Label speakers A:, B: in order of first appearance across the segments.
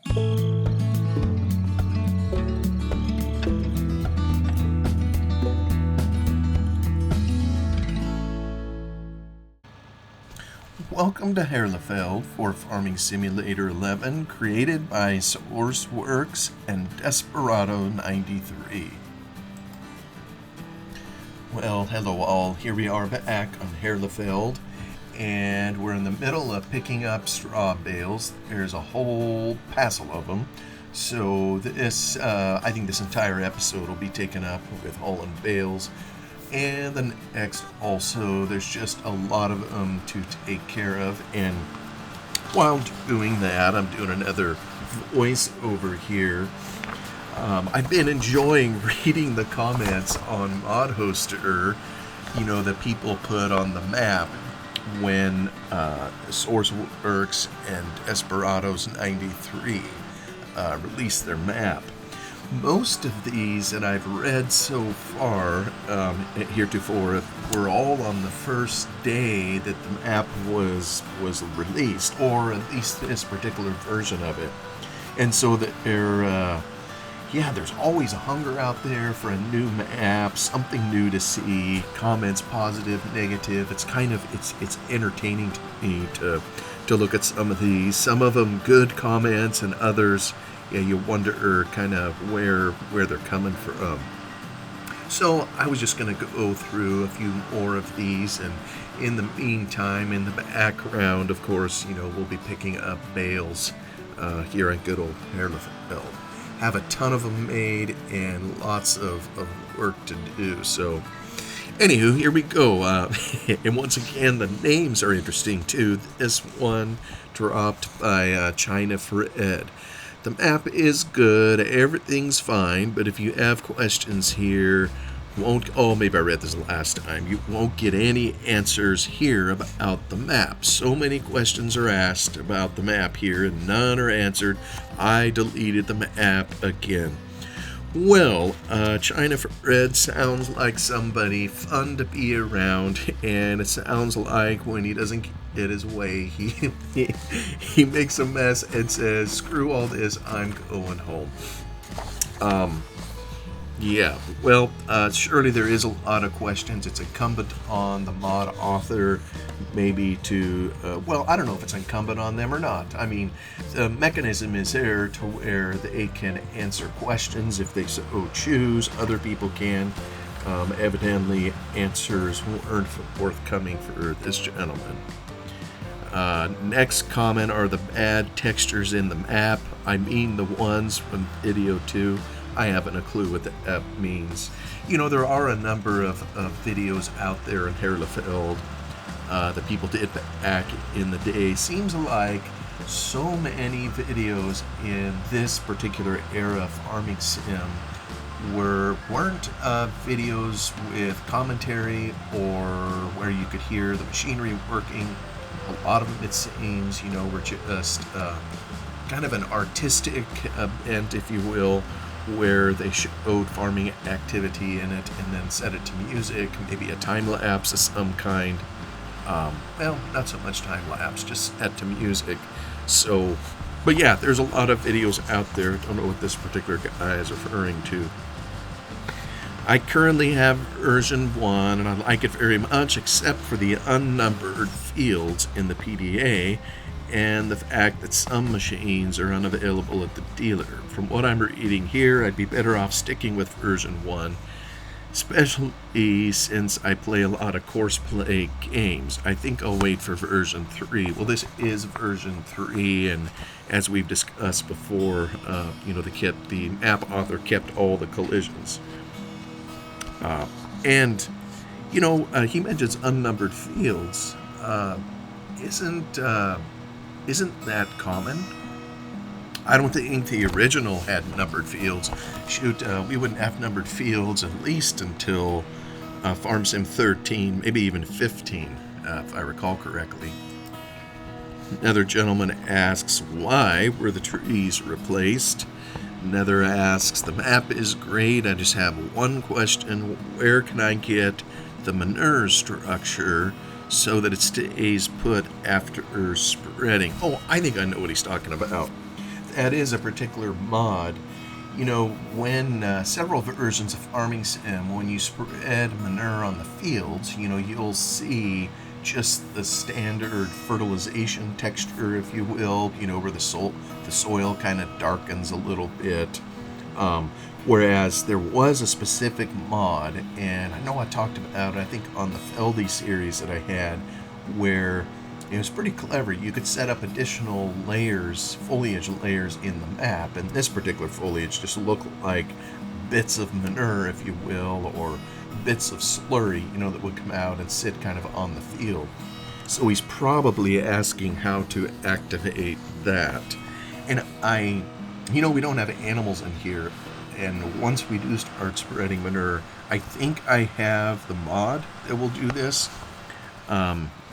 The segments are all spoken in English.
A: Welcome to Herlefeld for Farming Simulator 11, created by SourceWorks and Desperados93. Well, hello all. Here we are back on Herlefeld, and we're in the middle of picking up straw bales. There's a whole passel of them. So this, I think this entire episode will be taken up with hauling bales. And the next also, there's just a lot of them to take care of. And while doing that, I'm doing another voice over here. I've been enjoying reading the comments on Modhoster, that people put on the map when SourceWorks and Desperados93 released their map. Most of these that I've read so far heretofore were all on the first day that the map was released, or at least this particular version of it. And so that there's always a hunger out there for a new map, something new to see, comments positive, negative. It's it's entertaining to me to look at some of these. Some of them good comments, and others you wonder kind of where they're coming from. So I was just going to go through a few more of these, and in the meantime, in the background, of course, we'll be picking up bales here at good old Herlefeld. Have a ton of them made and lots of work to do. So anywho, here we go. And once again, the names are interesting too. This one dropped by China for Ed. The map is good, everything's fine, but if you have questions here, maybe I read this last time, you won't get any answers here about the map. So many questions are asked about the map here, and none are answered. I deleted the map again. Well, China for Red sounds like somebody fun to be around, and it sounds like when he doesn't get his way, he makes a mess and says, "Screw all this, I'm going home." Surely there is a lot of questions. It's incumbent on the mod author maybe to, I don't know if it's incumbent on them or not. I mean, the mechanism is there to where they can answer questions if they so choose. Other people can. Evidently, answers weren't forthcoming for this gentleman. Next comment are the bad textures in the map. I mean the ones from video 2. I haven't a clue what that means. There are a number of videos out there in Herlefeld that people did back in the day. Seems like so many videos in this particular era of farming sim weren't videos with commentary or where you could hear the machinery working. A lot of them, it seems, were just kind of an artistic bent, if you will, where they showed farming activity in it and then set it to music, maybe a time lapse of some kind. Not so much time lapse, just set to music. So, but yeah, there's a lot of videos out there. Don't know what this particular guy is referring to. I currently have version 1, and I like it very much, except for the unnumbered fields in the PDA and the fact that some machines are unavailable at the dealer. From what I'm reading here, I'd be better off sticking with version 1, especially since I play a lot of course play games. I think I'll wait for version 3. Well, this is version 3, and as we've discussed before, the map author kept all the collisions. He mentions unnumbered fields. Isn't that common? I don't think the original had numbered fields. We wouldn't have numbered fields at least until Farm Sim 13, maybe even 15, if I recall correctly. Another gentleman asks, why were the trees replaced? Another asks, the map is great, I just have one question. Where can I get the manure structure so that it stays put after spreading? Oh, I think I know what he's talking about. that is a particular mod. You know, when several versions of Farming Sim, when you spread manure on the fields, you know, you'll see just the standard fertilization texture, if you will, you know, where the soil kind of darkens a little bit. Whereas there was a specific mod, and I know I talked about it, I think, on the Feldy series that I had, where it was pretty clever. You could set up additional layers, foliage layers in the map, and this particular foliage just looked like bits of manure, if you will, or bits of slurry, you know, that would come out and sit kind of on the field. So he's probably asking how to activate that. And you know, we don't have animals in here, and once we do start spreading manure, I think I have the mod that will do this.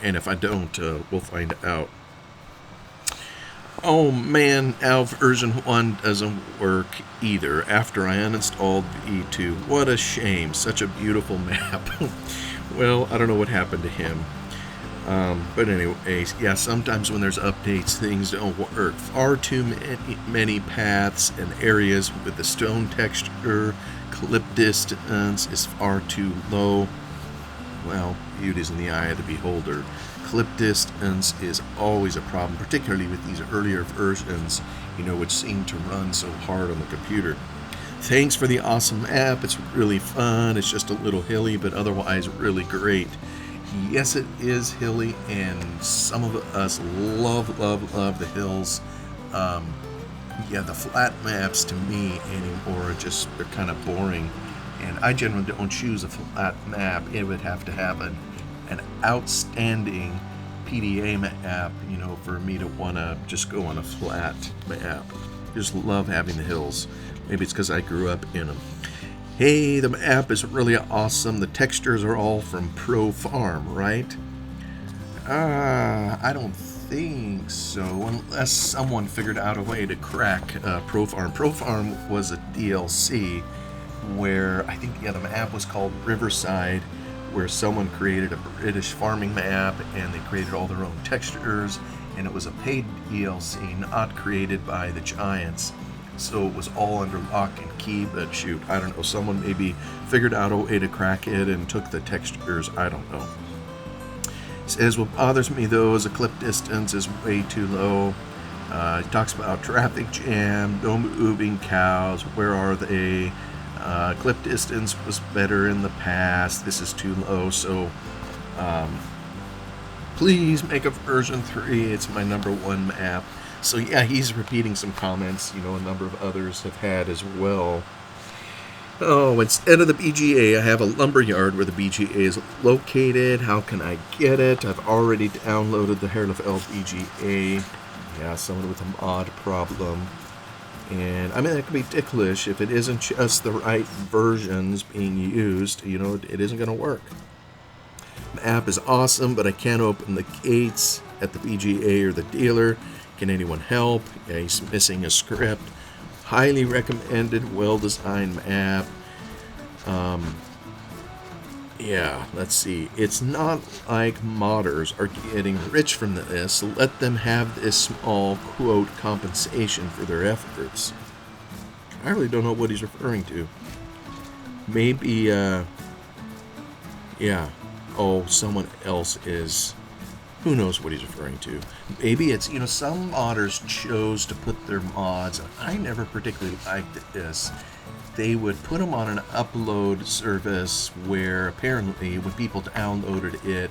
A: And if I don't, we'll find out. Oh man, now version 1 doesn't work either after I uninstalled V2. What a shame. Such a beautiful map. Well, I don't know what happened to him. But anyways, yeah, sometimes when there's updates, things don't work. Far too many paths and areas with the stone texture. Clip distance is far too low. Well, beauty's in the eye of the beholder. Clip distance is always a problem, particularly with these earlier versions, you know, which seem to run so hard on the computer. Thanks for the awesome app. It's really fun. It's just a little hilly, but otherwise really great. Yes, it is hilly, and some of us love the hills. Yeah, the flat maps to me anymore they're kind of boring. And I generally don't choose a flat map. It would have to have an outstanding PDA map, you know, for me to want to just go on a flat map. Just love having the hills. Maybe it's because I grew up in them. Hey, the map is really awesome. The textures are all from Pro Farm, right? I don't think so, unless someone figured out a way to crack Pro Farm. Pro Farm was a DLC where I think, yeah, the map was called Riverside, where someone created a British farming map and they created all their own textures, and it was a paid DLC, not created by the Giants. So it was all under lock and key, but shoot, I don't know, someone maybe figured out a way to crack it and took the textures, I don't know. It says, what bothers me though is the clip distance is way too low. It talks about traffic jam, no moving cows, where are they? Clip distance was better in the past. This is too low, so please make a version 3. It's my #1 map. So yeah, he's repeating some comments, you know, a number of others have had as well. Oh, instead of the BGA, I have a lumberyard where the BGA is located. How can I get it? I've already downloaded the Herlefeld BGA. Yeah, someone with a mod problem. And I mean, that could be ticklish if it isn't just the right versions being used. You know, it isn't going to work. The app is awesome, but I can't open the gates at the BGA or the dealer. Can anyone help? Yeah, he's missing a script. Highly recommended, well-designed map. Yeah, let's see. It's not like modders are getting rich from this, so let them have this small, quote, compensation for their efforts. I really don't know what he's referring to. Maybe, yeah. Oh, someone else is. Who knows what he's referring to? Maybe it's, you know, some modders chose to put their mods, I never particularly liked this. They would put them on an upload service where apparently when people downloaded it,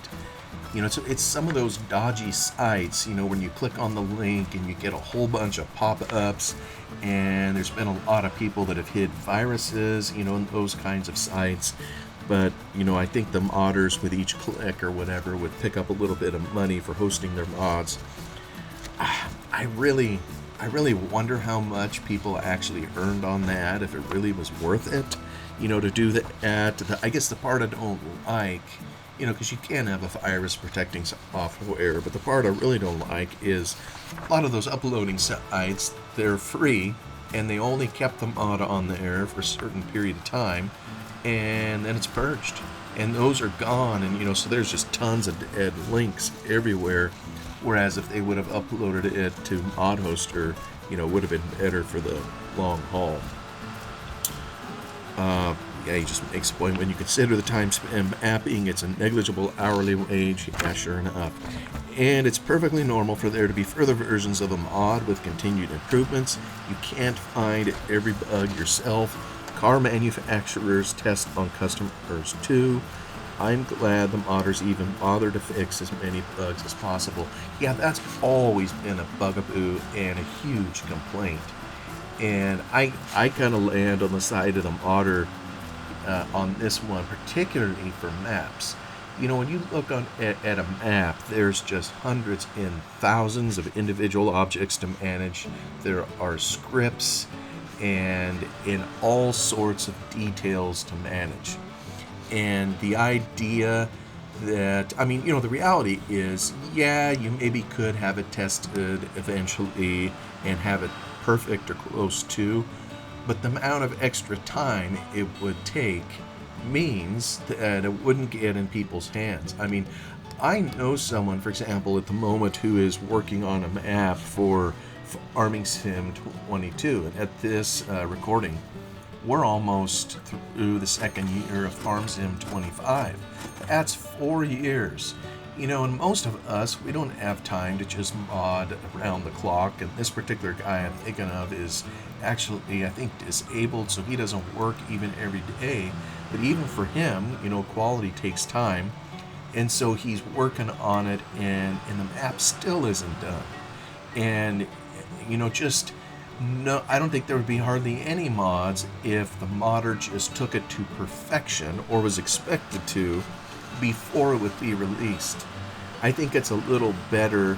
A: you know, it's some of those dodgy sites, you know, when you click on the link and you get a whole bunch of pop-ups, and there's been a lot of people that have hid viruses, you know, in those kinds of sites. But, you know, I think the modders with each click or whatever would pick up a little bit of money for hosting their mods. I really wonder how much people actually earned on that, if it really was worth it, you know, to do that. I guess the part I don't like, you know, because you can have a virus protecting software, but the part I really don't like is a lot of those uploading sites, they're free, and they only kept the mod on there for a certain period of time, and then it's purged. And those are gone, and, you know, so there's just tons of dead links everywhere. Whereas if they would have uploaded it to Modhoster, it would have been better for the long haul. Yeah, he just makes a point, when you consider the time spent mapping, it's a negligible hourly wage. Yeah, sure enough. And it's perfectly normal for there to be further versions of the mod with continued improvements. You can't find every bug yourself. Car manufacturers test on customers too. I'm glad the modders even bother to fix as many bugs as possible. Yeah, that's always been a bugaboo and a huge complaint. And I kind of land on the side of the modder on this one, particularly for maps. When you look at a map, there's just hundreds and thousands of individual objects to manage. There are scripts and in all sorts of details to manage. And the idea that, the reality is, yeah, you maybe could have it tested eventually and have it perfect or close to, but the amount of extra time it would take means that it wouldn't get in people's hands. I know someone, for example, at the moment who is working on a map for Farming Sim 22, and at this recording, we're almost through the second year of Farm Sim 25. That's 4 years. And most of us, we don't have time to just mod around the clock. And this particular guy I'm thinking of is actually, I think, disabled, so he doesn't work even every day. But even for him, quality takes time. And so he's working on it, and the map still isn't done. And, no, I don't think there would be hardly any mods if the modder just took it to perfection, or was expected to, before it would be released. I think it's a little better,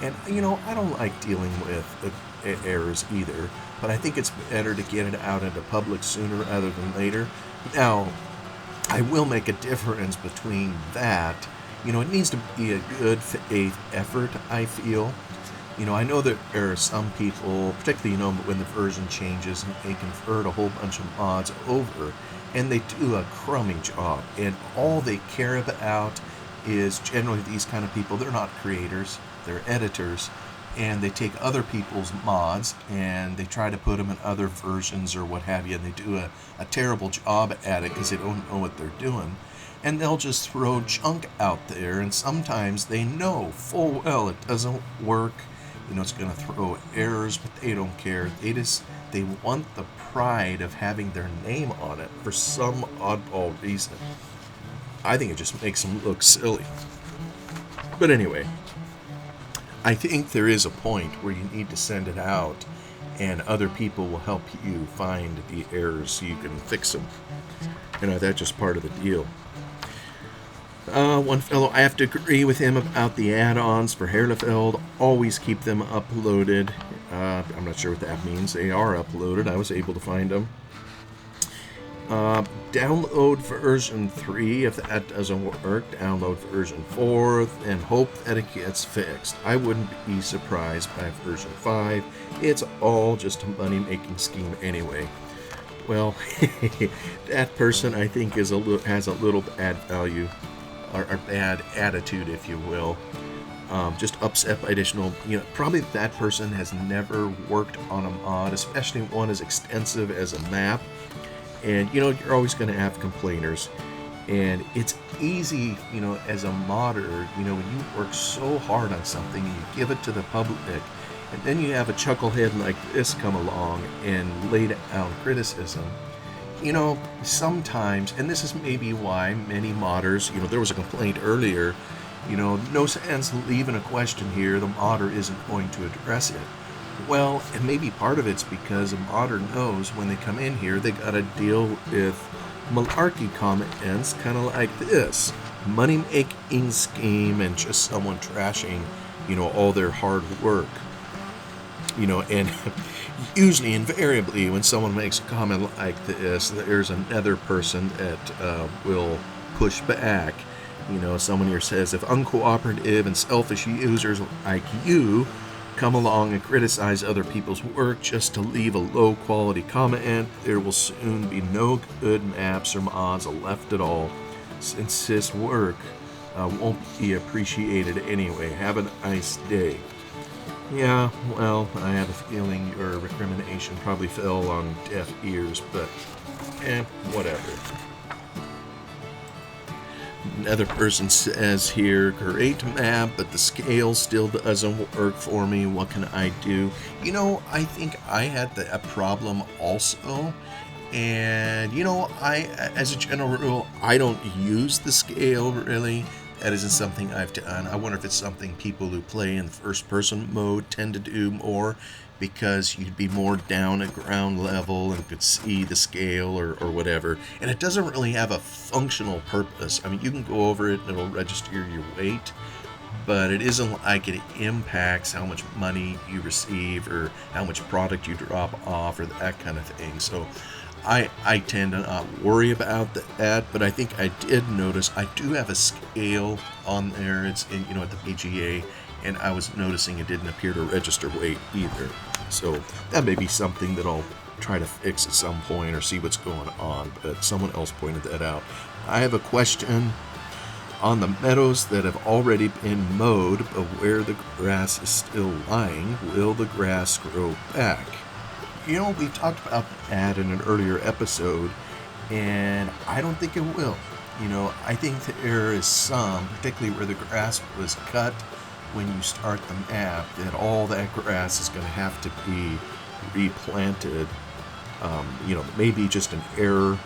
A: and I don't like dealing with errors either, but I think it's better to get it out into public sooner rather than later. Now, I will make a difference between that. It needs to be a good faith effort, I feel. I know that there are some people, particularly, when the version changes, and they convert a whole bunch of mods over, and they do a crummy job, and all they care about is, generally these kind of people, they're not creators, they're editors, and they take other people's mods and they try to put them in other versions or what have you, and they do a terrible job at it because they don't know what they're doing, and they'll just throw junk out there, and sometimes they know full well it doesn't work. It's going to throw errors, but they don't care. They want the pride of having their name on it for some oddball reason. I think it just makes them look silly. But anyway, I think there is a point where you need to send it out, and other people will help you find the errors so you can fix them. That's just part of the deal. One fellow, I have to agree with him about the add-ons for Herlefeld. Always keep them uploaded. I'm not sure what that means. They are uploaded. I was able to find them. Download version 3. If that doesn't work, download version 4 and hope that it gets fixed. I wouldn't be surprised by version 5. It's all just a money-making scheme anyway. Well, that person, I think, has a little bad value. Or bad attitude, if you will. Just upset by additional, probably that person has never worked on a mod, especially one as extensive as a map. And, you're always going to have complainers. And it's easy, as a modder, when you work so hard on something, you give it to the public, and then you have a chucklehead like this come along and lay down criticism. Sometimes, and this is maybe why many modders, there was a complaint earlier, no sense leaving a question here, the modder isn't going to address it. Well, and maybe part of it's because a modder knows when they come in here, they gotta deal with malarkey comments, kind of like this. Money-making scheme and just someone trashing, all their hard work. And usually, invariably, when someone makes a comment like this, there's another person that will push back. Someone here says, if uncooperative and selfish users like you come along and criticize other people's work just to leave a low-quality comment, there will soon be no good maps or mods left at all, since this work won't be appreciated anyway. Have a nice day. Yeah, well, I have a feeling your recrimination probably fell on deaf ears, but whatever. Another person says here, great map, but the scale still doesn't work for me. What can I do? You know, I think I had that problem also. And, you know, as a general rule, I don't use the scale really. That isn't something I've done. I wonder if it's something people who play in the first-person mode tend to do more, because you'd be more down at ground level and could see the scale or whatever. And it doesn't really have a functional purpose. I mean, you can go over it and it'll register your weight, but it isn't like it impacts how much money you receive or how much product you drop off or that kind of thing. So I tend to not worry about that, but I think I did notice I do have a scale on there. It's in, at the PGA, and I was noticing it didn't appear to register weight either. So that may be something that I'll try to fix at some point or see what's going on, but someone else pointed that out. I have a question. On the meadows that have already been mowed, but where the grass is still lying, will the grass grow back? We talked about that in an earlier episode, and I don't think it will. I think there is some, particularly where the grass was cut when you start the map, that all that grass is going to have to be replanted. Maybe just an error.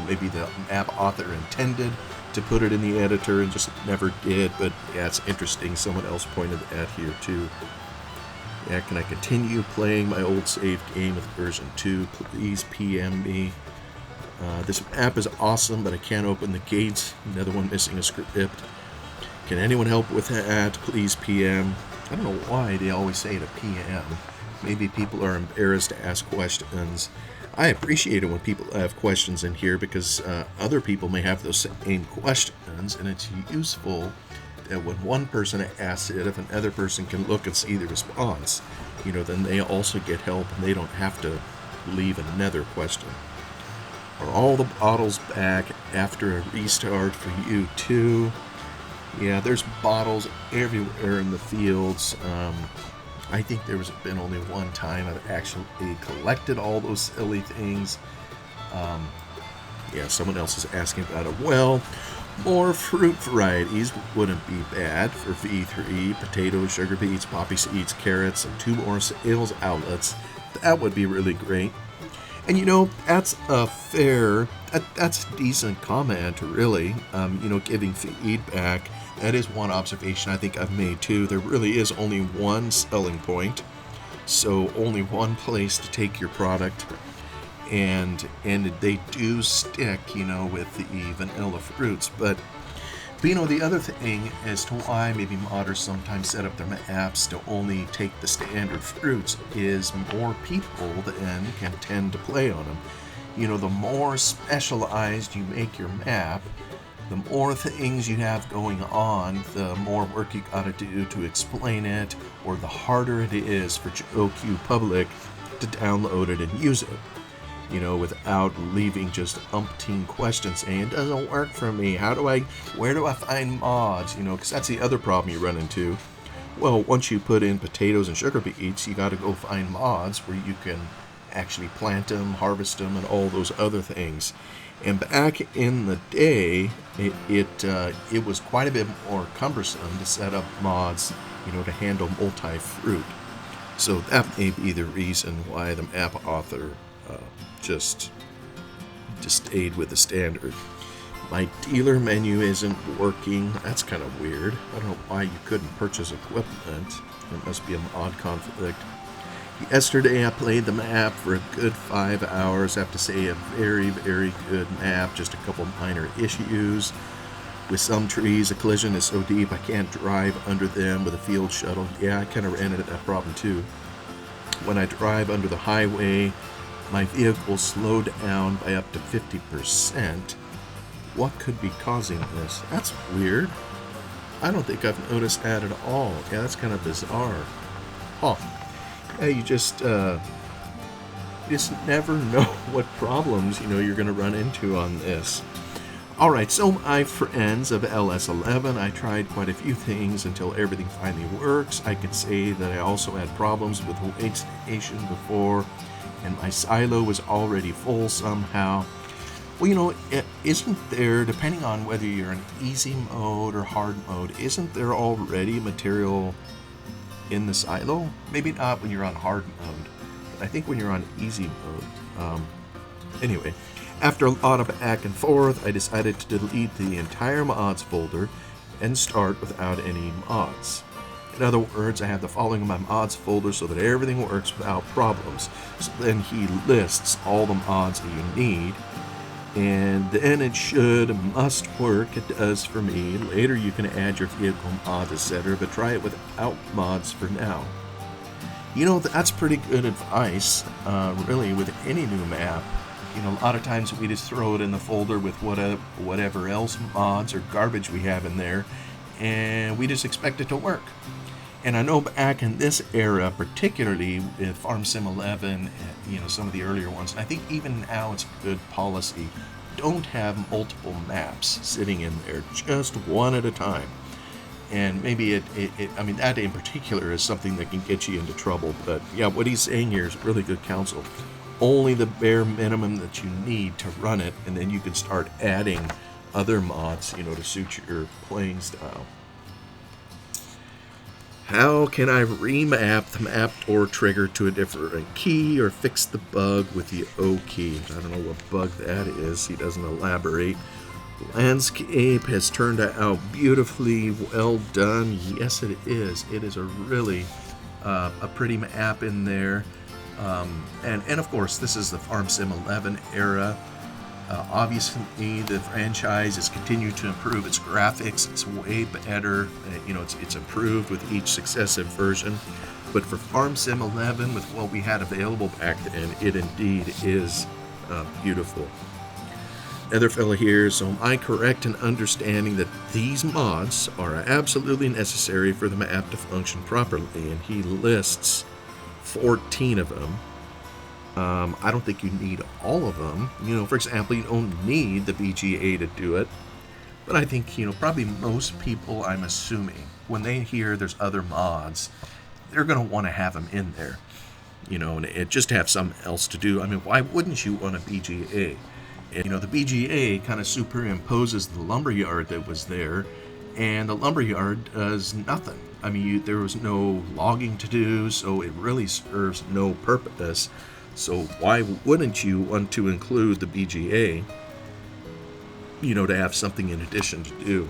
A: Maybe the map author intended to put it in the editor and just never did. But yeah, it's interesting. Someone else pointed at here too. Yeah, can I continue playing my old save game with version 2? Please PM me. This map is awesome, but I can't open the gates. Another one missing a script. Can anyone help with that? Please PM. I don't know why they always say to PM. Maybe people are embarrassed to ask questions. I appreciate it when people have questions in here, because other people may have those same questions, and it's useful that when one person asks it, if another person can look and see the response, then they also get help and they don't have to leave another question. Are all the bottles back after a restart for you too? Yeah, there's bottles everywhere in the fields. I think there's been only one time I've actually collected all those silly things. Someone else is asking about it. Well, more fruit varieties wouldn't be bad for V3. Potatoes, sugar beets, poppy seeds, carrots, and 2 more sales outlets. That would be really great. And that's a that's a decent comment, really. Giving feedback. That is one observation I think I've made too. There really is only one selling point, so only one place to take your product, and they do stick, with the vanilla fruits. But the other thing as to why maybe modders sometimes set up their apps to only take the standard fruits is more people then can tend to play on them. The more specialized you make your map, the more things you have going on, the more work you gotta do to explain it, or the harder it is for OQ public to download it and use it. Without leaving just umpteen questions saying, it doesn't work for me, where do I find mods? Because that's the other problem you run into. Well, once you put in potatoes and sugar beets, you gotta go find mods where you can actually plant them, harvest them, and all those other things. And back in the day, it was quite a bit more cumbersome to set up mods, to handle multi-fruit. So that may be the reason why the map author just stayed with the standard. My dealer menu isn't working. That's kind of weird. I don't know why you couldn't purchase equipment. It must be a mod conflict. Yesterday I played the map for a good 5 hours. I have to say, a very, very good map. Just a couple minor issues. With some trees, a collision is so deep I can't drive under them with a field shuttle. Yeah, I kind of ran into that problem too. When I drive under the highway, my vehicle slowed down by up to 50%. What could be causing this? That's weird. I don't think I've noticed that at all. Yeah, that's kind of bizarre. Huh. Yeah, you just never know what problems, you're going to run into on this. Alright, so my friends of LS11, I tried quite a few things until everything finally works. I could say that I also had problems with the weight station before, and my silo was already full somehow. Well, you know, isn't there, depending on whether you're in easy mode or hard mode, isn't there already material in the silo? Maybe not when you're on hard mode, but I think when you're on easy mode. Anyway, after a lot of back and forth, I decided to delete the entire mods folder and start without any mods. In other words, I have the following in my mods folder so that everything works without problems. So then he lists all the mods that you need, and then it must work. It does for me. Later you can add your vehicle mods, etc., but try it without mods for now. You know, that's pretty good advice, really, with any new map. You know, a lot of times we just throw it in the folder with whatever else mods or garbage we have in there, and we just expect it to work. And I know back in this era, particularly with Farm Sim 11, you know, some of the earlier ones, and I think even now it's a good policy, don't have multiple maps sitting in there, just one at a time. And maybe I mean, that in particular is something that can get you into trouble. But yeah, what he's saying here is really good counsel. Only the bare minimum that you need to run it, and then you can start adding other mods, you know, to suit your playing style. How can I remap the map door trigger to a different key or fix the bug with the O key? I don't know what bug that is. He doesn't elaborate. Landscape has turned out beautifully. Well done. Yes, it is. It is a really a pretty map in there. And of course, this is the Farm Sim 11 era. Obviously, the franchise has continued to improve its graphics. It's way better. You know, it's improved with each successive version. But for Farm Sim 11, with what we had available back then, it indeed is beautiful. Another fella here, so am I correct in understanding that these mods are absolutely necessary for the map to function properly? And he lists 14 of them. I don't think you need all of them. You know, for example, you don't need the BGA to do it. But I think, you know, probably most people, I'm assuming, when they hear there's other mods, they're going to want to have them in there. You know, and just have something else to do. I mean, why wouldn't you want a BGA? And, you know, the BGA kind of superimposes the lumberyard that was there, and the lumberyard does nothing. I mean, there was no logging to do, so it really serves no purpose. So why wouldn't you want to include the BGA, you know, to have something in addition to do?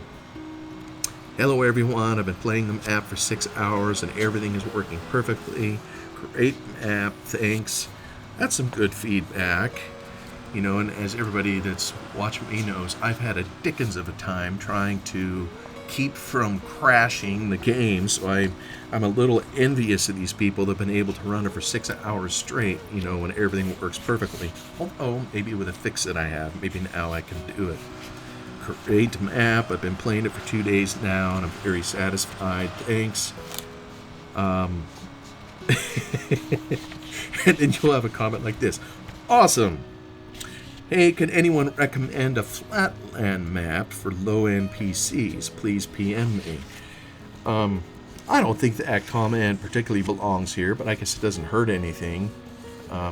A: Hello everyone, I've been playing the map for 6 hours and everything is working perfectly. Great map, thanks. That's some good feedback. You know, and as everybody that's watching me knows, I've had a dickens of a time trying to keep from crashing the game, so I'm a little envious of these people that have been able to run it for 6 hours straight, you know, when everything works perfectly. Although, maybe with a fix that I have, maybe now I can do it. Great map, I've been playing it for 2 days now, and I'm very satisfied, thanks. And then you'll have a comment like this. Awesome! Hey, can anyone recommend a flatland map for low-end PCs? Please PM me. I don't think that comment particularly belongs here, but I guess it doesn't hurt anything.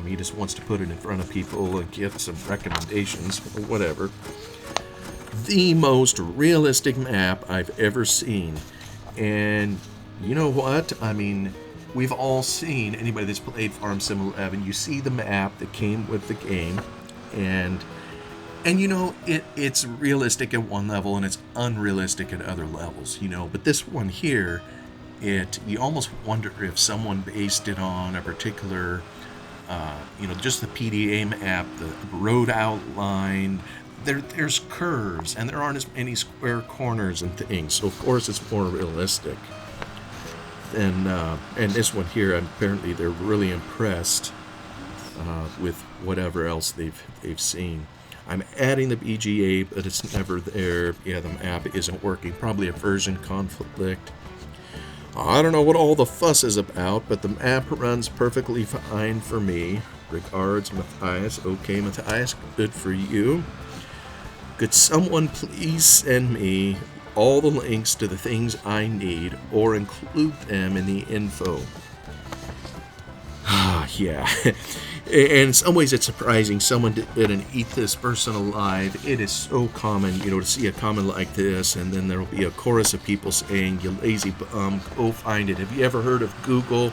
A: He just wants to put it in front of people and get some recommendations, or whatever. The most realistic map I've ever seen. And you know what? I mean, we've all seen, anybody that's played Farm Sim 11, you see the map that came with the game. And you know, it's realistic at one level and it's unrealistic at other levels, you know. But this one here, you almost wonder if someone based it on a particular, you know, just the PDA map, the road outline. There's curves and there aren't as many square corners and things, so of course it's more realistic. And this one here, apparently they're really impressed with whatever else they've seen. I'm adding the BGA, but it's never there. Yeah, the map isn't working. Probably a version conflict. I don't know what all the fuss is about, but the map runs perfectly fine for me. Regards, Matthias. Okay, Matthias, good for you. Could someone please send me all the links to the things I need or include them in the info? Yeah. In some ways it's surprising someone didn't eat this person alive. It is so common, to see a comment like this, and then there will be a chorus of people saying, "You lazy bum, go find it. Have you ever heard of Google?"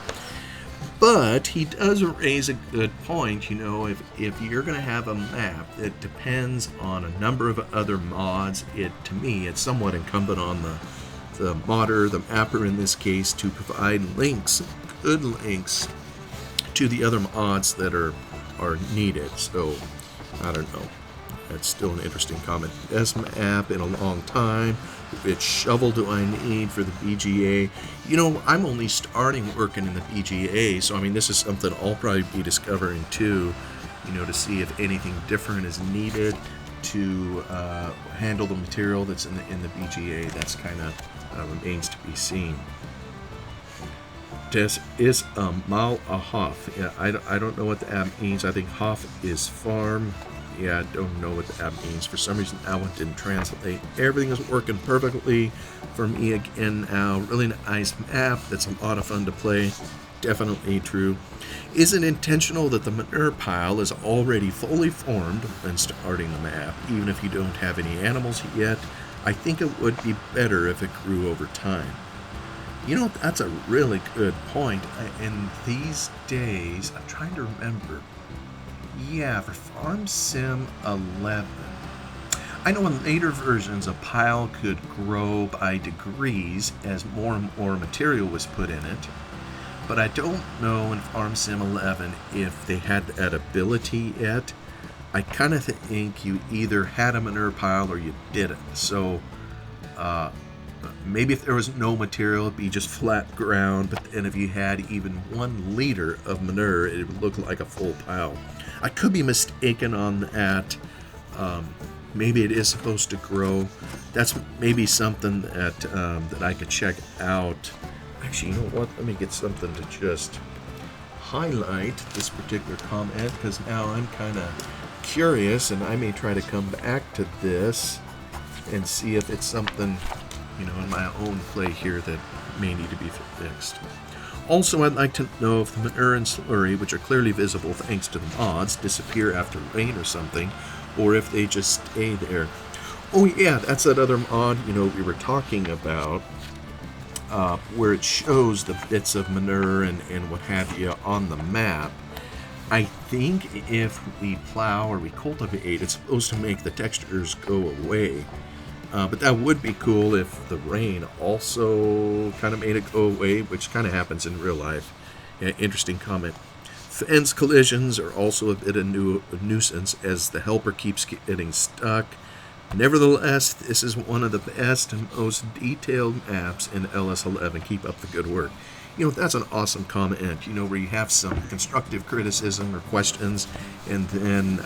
A: But he does raise a good point. If you're going to have a map that depends on a number of other mods, to me, it's somewhat incumbent on the modder, the mapper in this case, to provide links, good links, to the other mods that are needed. So, I don't know. That's still an interesting comment. Best map in a long time. Which shovel do I need for the BGA? I'm only starting working in the BGA, so this is something I'll probably be discovering too, to see if anything different is needed to handle the material that's in the BGA. That's kind of remains to be seen. Das ist mal a Hof. Yeah, I don't know what the app means. I think Hof is farm. Yeah, I don't know what the app means. For some reason, that one didn't translate. Everything is working perfectly for me again now. Really nice map. That's a lot of fun to play. Definitely true. Is it intentional that the manure pile is already fully formed when starting the map, even if you don't have any animals yet? I think it would be better if it grew over time. That's a really good point. In these days, I'm trying to remember. Yeah, for Farm Sim 11, I know in later versions a pile could grow by degrees as more and more material was put in it, but I don't know in Farm Sim 11 if they had that ability yet. I kind of think you either had a manure pile or you didn't. So maybe if there was no material, it'd be just flat ground, but then if you had even 1 liter of manure, it would look like a full pile. I could be mistaken on that. Maybe it is supposed to grow. That's maybe something that I could check out. Actually, you know what? Let me get something to just highlight this particular comment, because now I'm kind of curious, and I may try to come back to this and see if it's something, in my own play here that may need to be fixed. Also, I'd like to know if the manure and slurry, which are clearly visible thanks to the mods, disappear after rain or something, or if they just stay there. Oh yeah, that's that other mod, we were talking about, where it shows the bits of manure and what have you on the map. I think if we plow or we cultivate, it's supposed to make the textures go away. But that would be cool if the rain also kind of made it go away, which kind of happens in real life. Yeah, interesting comment. Fence collisions are also a bit of a nuisance as the helper keeps getting stuck. Nevertheless, this is one of the best and most detailed maps in LS11. Keep up the good work. That's an awesome comment, where you have some constructive criticism or questions, and then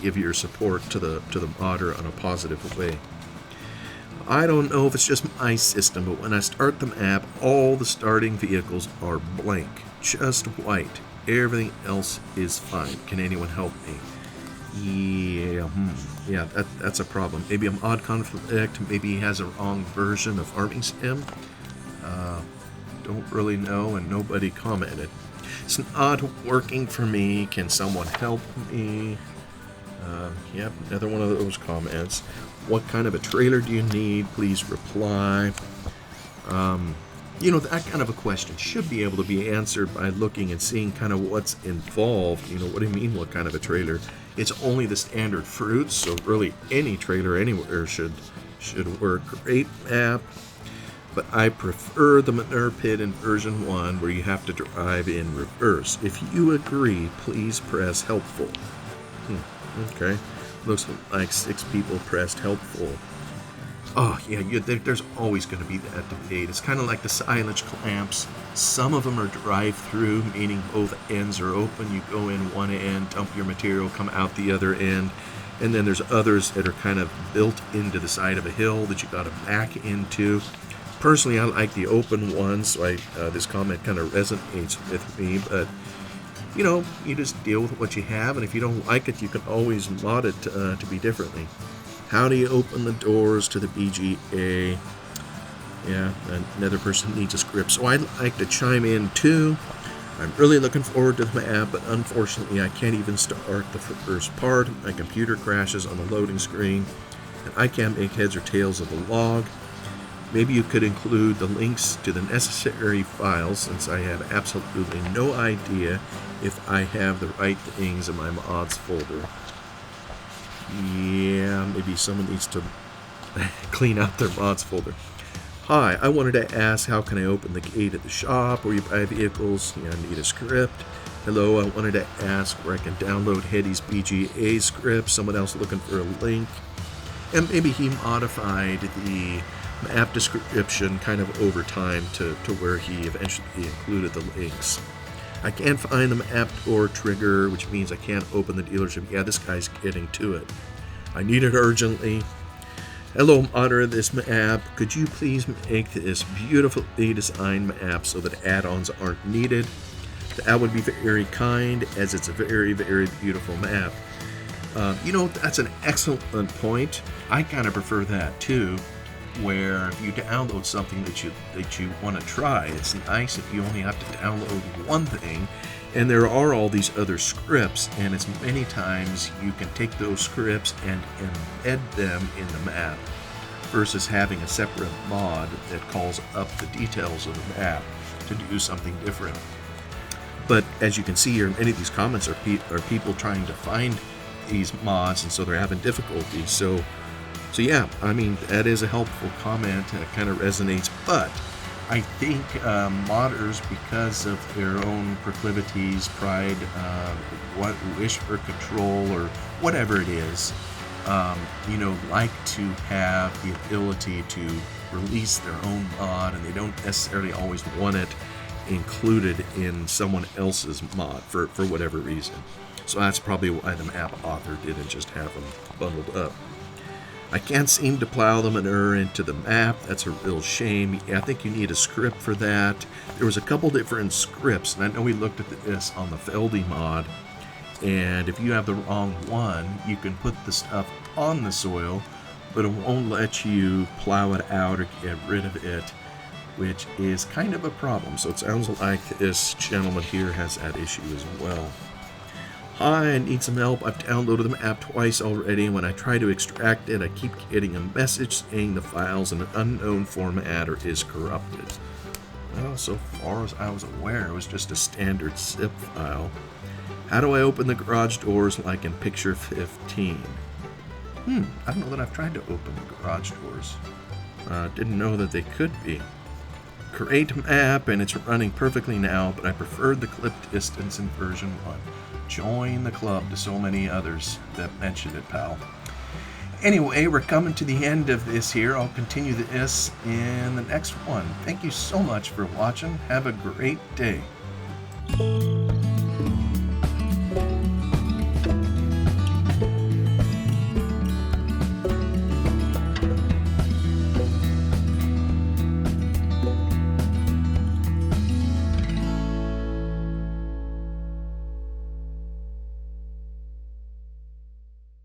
A: give your support to the modder in a positive way. I don't know if it's just my system, but when I start the map, all the starting vehicles are blank, just white. Everything else is fine. Can anyone help me? Yeah, that's a problem. Maybe a mod conflict. Maybe he has a wrong version of Farming Sim. Don't really know, and nobody commented. It's not working for me. Can someone help me? Yep, another one of those comments. What kind of a trailer do you need? Please reply. That kind of a question should be able to be answered by looking and seeing kind of what's involved. What do you mean, what kind of a trailer? It's only the standard fruits, so really any trailer anywhere should work. Great map, but I prefer the manure pit in version 1 where you have to drive in reverse. If you agree, please press helpful. Okay, looks like 6 people pressed helpful. Oh yeah, there's always going to be that debate. It's kind of like the silage clamps. Some of them are drive-through, meaning both ends are open. You go in one end, dump your material, come out the other end. And then there's others that are kind of built into the side of a hill that you got to back into. Personally, I like the open ones, so this comment kind of resonates with me. But you know, you just deal with what you have, and if you don't like it, you can always mod it to be differently. How do you open the doors to the BGA? Yeah, another person needs a script, so I'd like to chime in too. I'm really looking forward to the map, but unfortunately I can't even start the first part. My computer crashes on the loading screen, and I can't make heads or tails of the log. Maybe you could include the links to the necessary files, since I have absolutely no idea if I have the right things in my mods folder. Yeah, maybe someone needs to clean out their mods folder. Hi, I wanted to ask, how can I open the gate at the shop where you buy vehicles? Yeah, I need a script. Hello, I wanted to ask where I can download Hetty's BGA script. Someone else looking for a link. And maybe he modified the map description kind of over time to where he eventually included the links. I can't find the map door trigger, which means I can't open the dealership. Yeah, this guy's getting to it. I need it urgently. Hello, modder of this map. Could you please make this beautifully designed map so that add-ons aren't needed? That would be very kind, as it's a very, very beautiful map. You know, that's an excellent point. I kind of prefer that too, where if you download something that you want to try, it's nice if you only have to download one thing, and there are all these other scripts, and it's many times you can take those scripts and embed them in the map versus having a separate mod that calls up the details of the map to do something different. But as you can see here, many of these comments are people trying to find these mods, and so they're having difficulty. So yeah, I mean, that is a helpful comment. It kind of resonates, but I think modders, because of their own proclivities, pride, wish for control, or whatever it is, you know, like to have the ability to release their own mod, and they don't necessarily always want it included in someone else's mod for whatever reason. So that's probably why the map author didn't just have them bundled up. I can't seem to plow the manure into the map. That's a real shame. I think you need a script for that. There was a couple different scripts, and I know we looked at this on the Feldy mod, and if you have the wrong one, you can put the stuff on the soil, but it won't let you plow it out or get rid of it, which is kind of a problem. So it sounds like this gentleman here has that issue as well. Hi, I need some help. I've downloaded the map twice already, and when I try to extract it, I keep getting a message saying the file's in an unknown format or is corrupted. Well, so far as I was aware, it was just a standard zip file. How do I open the garage doors like in picture 15? I don't know that I've tried to open the garage doors. Didn't know that they could be. Create map, and it's running perfectly now, but I preferred the clip distance in version 1. Join the club to so many others that mentioned it, pal. Anyway, we're coming to the end of this here. I'll continue this in the next one. Thank you so much for watching. Have a great day.